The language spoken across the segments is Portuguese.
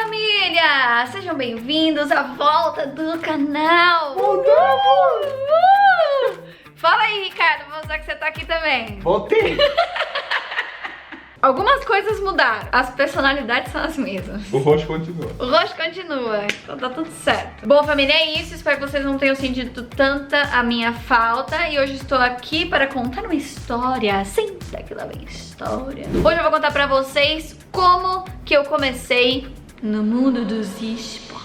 família! Sejam bem-vindos à volta do canal! Voltamos! Fala aí, Ricardo, vou usar que você tá aqui também. Voltei! Algumas coisas mudaram, as personalidades são as mesmas. O rosto continua. O rosto continua, então tá tudo certo. Bom, família, é isso. Espero que vocês não tenham sentido tanta a minha falta. E hoje estou aqui para contar uma história. Senta que lá vem história. Hoje eu vou contar pra vocês como que eu comecei no mundo dos esportes.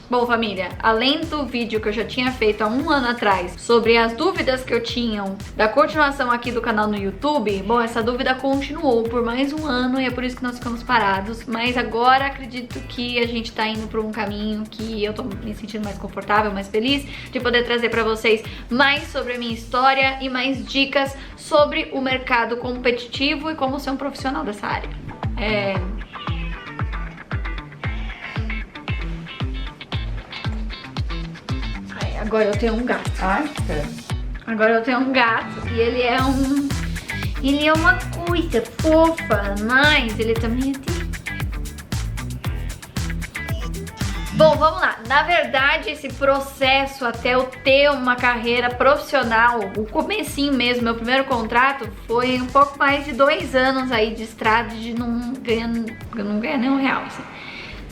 Bom, família, além do vídeo que eu já tinha feito há um ano atrás sobre as dúvidas que eu tinha da continuação aqui do canal no YouTube, bom, essa dúvida continuou por mais um ano e é por isso que nós ficamos parados, mas agora acredito que a gente tá indo por um caminho que eu tô me sentindo mais confortável, mais feliz de poder trazer pra vocês mais sobre a minha história e mais dicas sobre o mercado competitivo e como ser um profissional dessa área. Agora eu tenho um gato. Ai, Agora eu tenho um gato e ele é uma coisa fofa, mas ele também é terrível. Bom, vamos lá. Na verdade, esse processo até eu ter uma carreira profissional, o comecinho mesmo, meu primeiro contrato foi um pouco mais de 2 anos aí de estrada de não ganhar nem R$1, assim,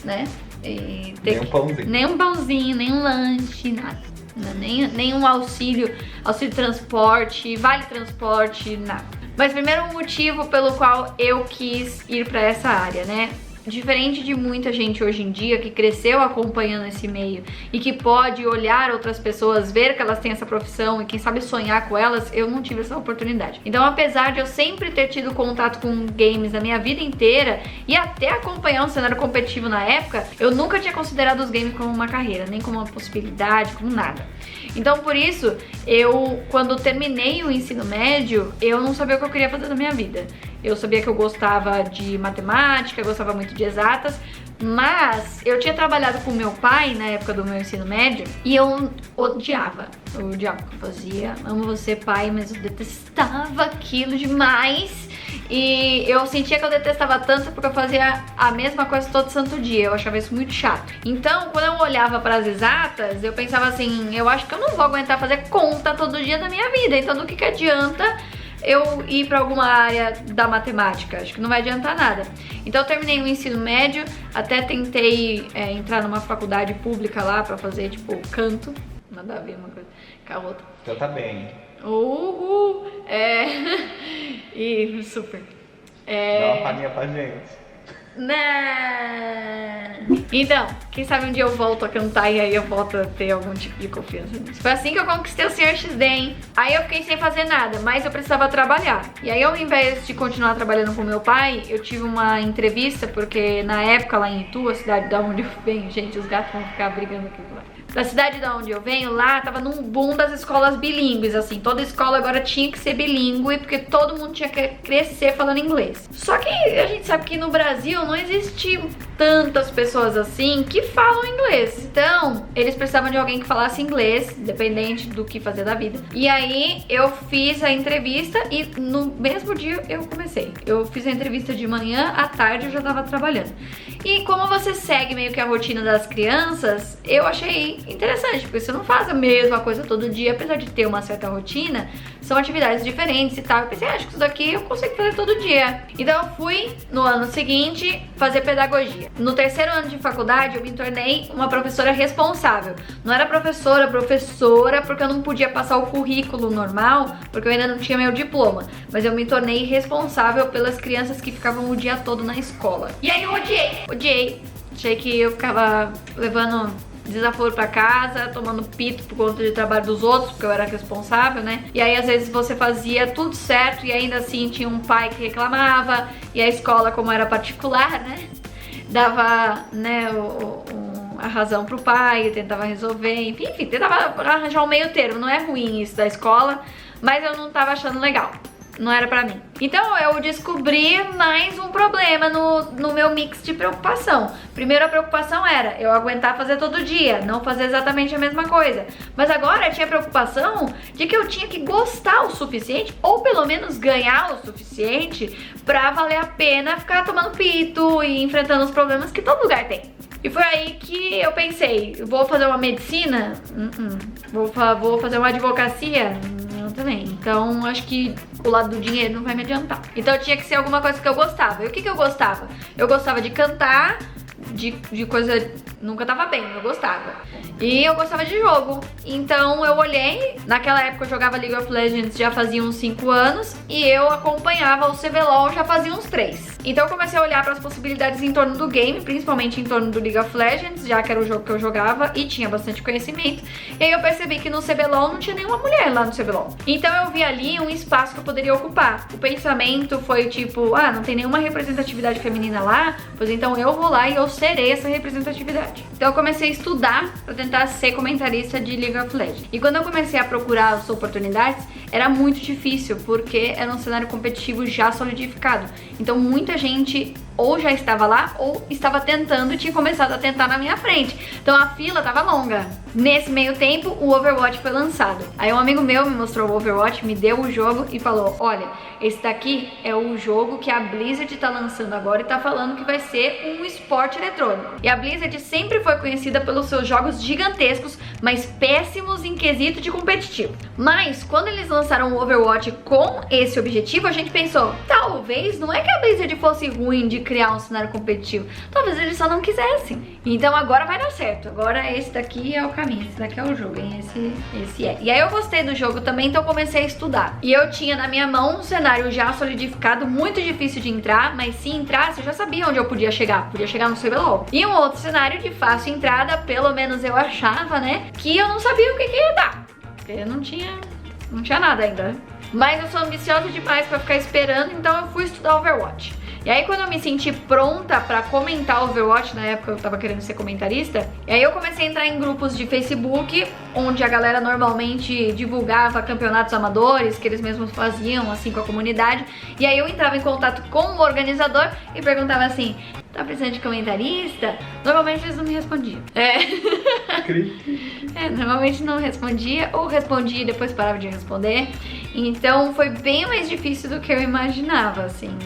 né? E nem um pãozinho. Nem um pãozinho, nem um lanche, nada. Nem um auxílio transporte, vale transporte, nada. Mas primeiro o motivo pelo qual eu quis ir pra essa área, né? Diferente de muita gente hoje em dia que cresceu acompanhando esse meio e que pode olhar outras pessoas, ver que elas têm essa profissão e quem sabe sonhar com elas, eu não tive essa oportunidade. Então, apesar de eu sempre ter tido contato com games a minha vida inteira e até acompanhar um cenário competitivo na época, eu nunca tinha considerado os games como uma carreira, nem como uma possibilidade, como nada. Então, por isso, quando terminei o ensino médio, eu não sabia o que eu queria fazer da minha vida. Eu sabia que eu gostava de matemática, eu gostava muito de exatas, mas eu tinha trabalhado com meu pai na época do meu ensino médio e eu odiava o que eu fazia. Amo você, pai, mas eu detestava aquilo demais. E eu sentia que eu detestava tanto porque eu fazia a mesma coisa todo santo dia. Eu achava isso muito chato. Então, quando eu olhava para as exatas, eu pensava assim, eu acho que eu não vou aguentar fazer conta todo dia da minha vida. Então, do que adianta eu ir para alguma área da matemática? Acho que não vai adiantar nada. Então eu terminei o ensino médio, até tentei entrar numa faculdade pública lá para fazer tipo canto, nada a ver uma coisa com a outra. Então tá bem. E super. Dá uma palhinha pra gente. Não. Então, quem sabe um dia eu volto a cantar e aí eu volto a ter algum tipo de confiança nisso. Foi assim que eu conquistei o Sr. XD, hein? Aí eu fiquei sem fazer nada, mas eu precisava trabalhar. E aí, ao invés de continuar trabalhando com meu pai, eu tive uma entrevista, porque na época lá em Itu, a cidade da onde eu venho, gente, os gatos vão ficar brigando aqui agora. Da cidade da onde eu venho, lá tava num boom das escolas bilíngues, assim. Toda escola agora tinha que ser bilíngue, porque todo mundo tinha que crescer falando inglês. Só que a gente sabe que no Brasil não existiam tantas pessoas assim que falam inglês. Então, eles precisavam de alguém que falasse inglês, independente do que fazer da vida. E aí, eu fiz a entrevista e no mesmo dia eu comecei. Eu fiz a entrevista de manhã, à tarde eu já tava trabalhando. E como você segue meio que a rotina das crianças, eu achei interessante, porque você não faz a mesma coisa todo dia, apesar de ter uma certa rotina, são atividades diferentes e tal. Eu pensei, acho que isso daqui eu consigo fazer todo dia. Então eu fui, no ano seguinte, fazer pedagogia. No 3º ano de faculdade, eu me tornei uma professora responsável. Não era professora, porque eu não podia passar o currículo normal, porque eu ainda não tinha meu diploma. Mas eu me tornei responsável pelas crianças que ficavam o dia todo na escola. E aí eu odiei. Achei que eu ficava levando desaforo pra casa, tomando pito por conta de trabalho dos outros, porque eu era responsável, né? E aí, às vezes, você fazia tudo certo e ainda assim tinha um pai que reclamava, e a escola, como era particular, né? Dava, né, a razão pro pai, tentava resolver, enfim, tentava arranjar um meio termo. Não é ruim isso da escola, mas eu não tava achando legal. Não era pra mim. Então eu descobri mais um problema no meu mix de preocupação. Primeiro, a preocupação era eu aguentar fazer todo dia, não fazer exatamente a mesma coisa. Mas agora eu tinha preocupação de que eu tinha que gostar o suficiente, ou pelo menos ganhar o suficiente, pra valer a pena ficar tomando pito e enfrentando os problemas que todo lugar tem. E foi aí que eu pensei, vou fazer uma medicina? Vou fazer uma advocacia? Não também. Então acho que o lado do dinheiro não vai me adiantar. Então tinha que ser alguma coisa que eu gostava. E o que eu gostava? Eu gostava de cantar, de coisa... Nunca tava bem, eu gostava. E eu gostava de jogo. Então eu olhei, naquela época eu jogava League of Legends já fazia uns 5 anos e eu acompanhava o CBLOL já fazia uns 3. Então eu comecei a olhar para as possibilidades em torno do game, principalmente em torno do League of Legends, já que era o jogo que eu jogava e tinha bastante conhecimento. E aí eu percebi que no CBLOL não tinha nenhuma mulher lá no CBLOL. Então eu vi ali um espaço que eu poderia ocupar. O pensamento foi tipo, não tem nenhuma representatividade feminina lá, pois então eu vou lá e eu serei essa representatividade. Então eu comecei a estudar pra tentar ser comentarista de League of Legends. E quando eu comecei a procurar as oportunidades, era muito difícil, porque era um cenário competitivo já solidificado. Então muita gente ou já estava lá, ou estava tentando e tinha começado a tentar na minha frente. Então a fila tava longa. Nesse meio tempo, o Overwatch foi lançado. Aí um amigo meu me mostrou o Overwatch, me deu o jogo e falou, olha, esse daqui é o jogo que a Blizzard tá lançando agora e tá falando que vai ser um esporte eletrônico. E a Blizzard sempre foi conhecida pelos seus jogos gigantescos, mas péssimos em quesito de competitivo. Mas quando eles lançaram o Overwatch com esse objetivo, a gente pensou, talvez não é que a Blizzard fosse ruim de criar um cenário competitivo, talvez eles só não quisessem. Então agora vai dar certo, agora esse daqui é o caminho, esse daqui é o jogo, hein? Esse é. E aí eu gostei do jogo também, então eu comecei a estudar. E eu tinha na minha mão um cenário já solidificado, muito difícil de entrar, mas se entrasse eu já sabia onde eu podia chegar no CBLOL. E um outro cenário de fácil entrada, pelo menos eu achava, né, que eu não sabia o que ia dar, porque eu não tinha nada ainda. Mas eu sou ambiciosa demais pra ficar esperando, então eu fui estudar Overwatch. E aí quando eu me senti pronta pra comentar Overwatch, na época eu tava querendo ser comentarista, e aí eu comecei a entrar em grupos de Facebook, onde a galera normalmente divulgava campeonatos amadores, que eles mesmos faziam, assim, com a comunidade. E aí eu entrava em contato com o organizador e perguntava assim, tá precisando de comentarista? Normalmente eles não me respondiam. Normalmente não respondia, ou respondia e depois parava de responder. Então foi bem mais difícil do que eu imaginava, assim,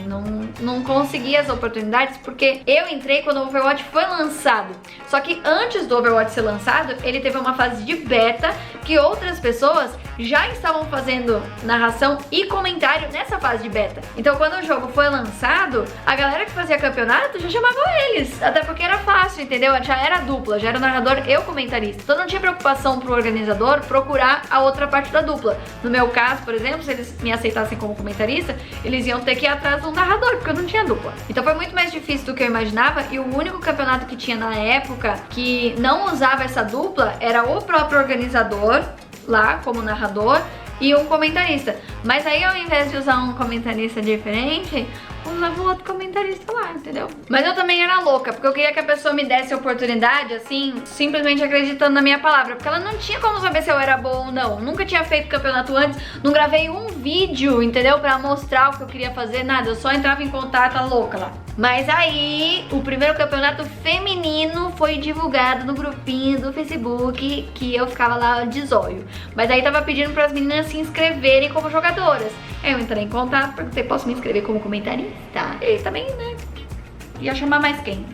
não consegui as oportunidades, porque eu entrei quando o Overwatch foi lançado. Só que antes do Overwatch ser lançado, ele teve uma fase de beta que outras pessoas já estavam fazendo narração e comentário nessa fase de beta. Então quando o jogo foi lançado, a galera que fazia campeonato já chamava eles, até porque era fácil, entendeu? Já era dupla, já era o narrador e o comentarista. Então não tinha preocupação pro organizador procurar a outra parte da dupla. No meu caso, por exemplo, se eles me aceitassem como comentarista, eles iam ter que ir atrás de um narrador, porque eu não tinha dupla. Então foi muito mais difícil do que eu imaginava, e o único campeonato que tinha na época que não usava essa dupla era o próprio organizador lá como narrador e um comentarista. Mas aí ao invés de usar um comentarista diferente, usava um outro comentarista lá, entendeu? Mas eu também era louca, porque eu queria que a pessoa me desse a oportunidade, assim, simplesmente acreditando na minha palavra, porque ela não tinha como saber se eu era boa ou não. Nunca tinha feito campeonato antes, não gravei um vídeo, entendeu? Pra mostrar o que eu queria fazer, nada, eu só entrava em contato, a louca lá. Mas aí, o primeiro campeonato feminino foi divulgado no grupinho do Facebook, que eu ficava lá de zóio. Mas aí tava pedindo pras meninas se inscreverem como jogadoras. Aí eu entrei em contato, perguntei, posso me inscrever como comentarista? E também, né, ia chamar mais quem?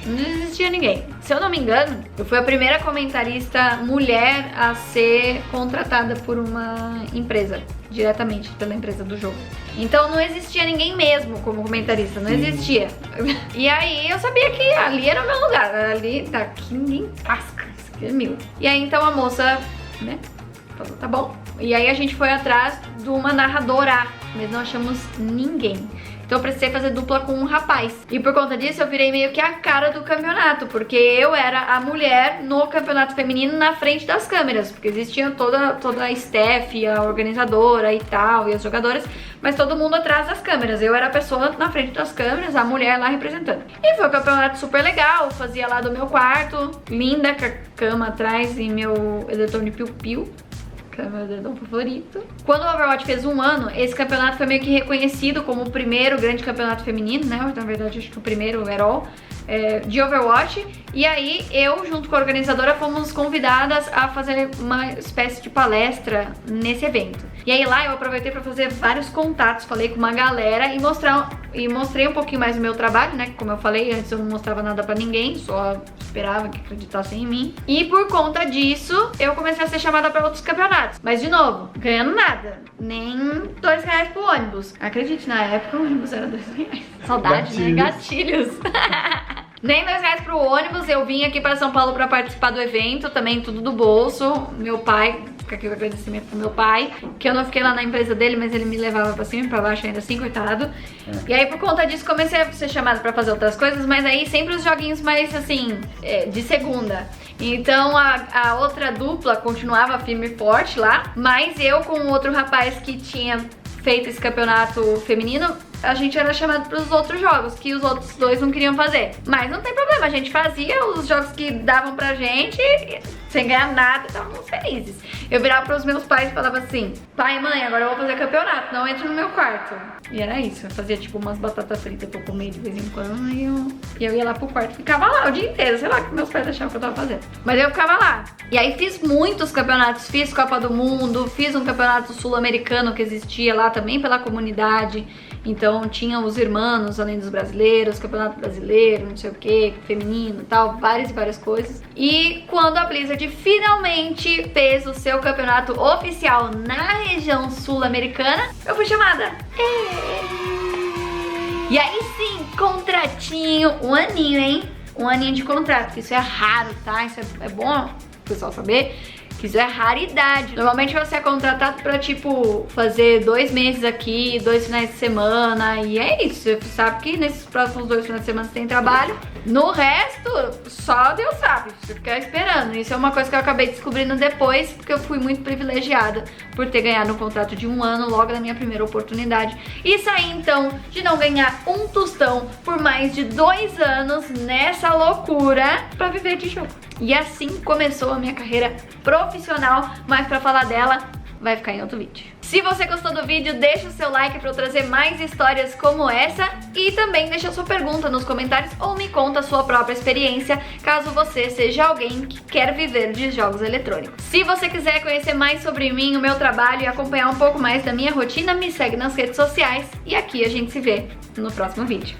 Não existia ninguém. Se eu não me engano, eu fui a primeira comentarista mulher a ser contratada por uma empresa, diretamente pela empresa do jogo. Então não existia ninguém mesmo como comentarista, não existia. E aí eu sabia que ali era o meu lugar, ali daqui ninguém casca, isso aqui é meu. E aí então a moça, né, falou, tá bom. E aí a gente foi atrás de uma narradora, mas não achamos ninguém. Então eu precisei fazer dupla com um rapaz. E por conta disso eu virei meio que a cara do campeonato, porque eu era a mulher no campeonato feminino na frente das câmeras, porque existia toda a staff, a organizadora e tal, e as jogadoras, mas todo mundo atrás das câmeras. Eu era a pessoa na frente das câmeras, a mulher lá representando. E foi um campeonato super legal, fazia lá do meu quarto, linda, com a cama atrás e meu edredom de piu-piu. É meu dedão favorito. Quando o Overwatch fez 1 ano, esse campeonato foi meio que reconhecido como o primeiro grande campeonato feminino, né? Na verdade, acho que o primeiro overall. de Overwatch. E aí eu, junto com a organizadora, fomos convidadas a fazer uma espécie de palestra nesse evento. E aí lá eu aproveitei para fazer vários contatos, falei com uma galera e mostrei um pouquinho mais do meu trabalho, né? Como eu falei, antes eu não mostrava nada pra ninguém, só esperava que acreditassem em mim. E por conta disso, eu comecei a ser chamada pra outros campeonatos. Mas de novo, ganhando nada, nem R$2 pro ônibus. Acredite, na época o ônibus era R$2. Saudade, né? Gatilhos. Nem R$2 pro ônibus, eu vim aqui para São Paulo para participar do evento, também tudo do bolso. Meu pai, fica aqui o agradecimento pro meu pai, que eu não fiquei lá na empresa dele, mas ele me levava pra cima e pra baixo ainda assim, coitado. E aí por conta disso comecei a ser chamada pra fazer outras coisas, mas aí sempre os joguinhos mais assim, de segunda. Então a outra dupla continuava firme e forte lá, mas eu com outro rapaz que tinha feito esse campeonato feminino, a gente era chamado para os outros jogos, que os outros dois não queriam fazer. Mas não tem problema, a gente fazia os jogos que davam pra gente, sem ganhar nada, estávamos felizes. Eu virava pros meus pais e falava assim: pai e mãe, agora eu vou fazer campeonato, não entre no meu quarto. E era isso, eu fazia tipo umas batatas fritas pra eu comer de vez em quando, e eu ia lá pro quarto, ficava lá o dia inteiro, sei lá o que meus pais achavam que eu tava fazendo. Mas eu ficava lá. E aí fiz muitos campeonatos, fiz Copa do Mundo, fiz um campeonato sul-americano que existia lá também pela comunidade. Então tinha os irmãos, além dos brasileiros, campeonato brasileiro, não sei o que, feminino e tal, várias e várias coisas. E quando a Blizzard finalmente fez o seu campeonato oficial na região sul-americana, eu fui chamada. E aí sim, contratinho, um aninho, hein? Um aninho de contrato, que isso é raro, tá? Isso é bom o pessoal saber. Que isso é raridade. Normalmente você é contratado pra, tipo, fazer 2 meses aqui, 2 finais de semana, e é isso. Você sabe que nesses próximos 2 finais de semana você tem trabalho. No resto, só Deus sabe. Você fica esperando. Isso é uma coisa que eu acabei descobrindo depois, porque eu fui muito privilegiada por ter ganhado um contrato de 1 ano logo na minha primeira oportunidade. E saí, então, de não ganhar um tostão por mais de 2 anos nessa loucura pra viver de jogo. E assim começou a minha carreira profissional, mas pra falar dela vai ficar em outro vídeo. Se você gostou do vídeo, deixa o seu like pra eu trazer mais histórias como essa e também deixa sua pergunta nos comentários ou me conta a sua própria experiência, caso você seja alguém que quer viver de jogos eletrônicos. Se você quiser conhecer mais sobre mim, o meu trabalho e acompanhar um pouco mais da minha rotina, me segue nas redes sociais e aqui a gente se vê no próximo vídeo.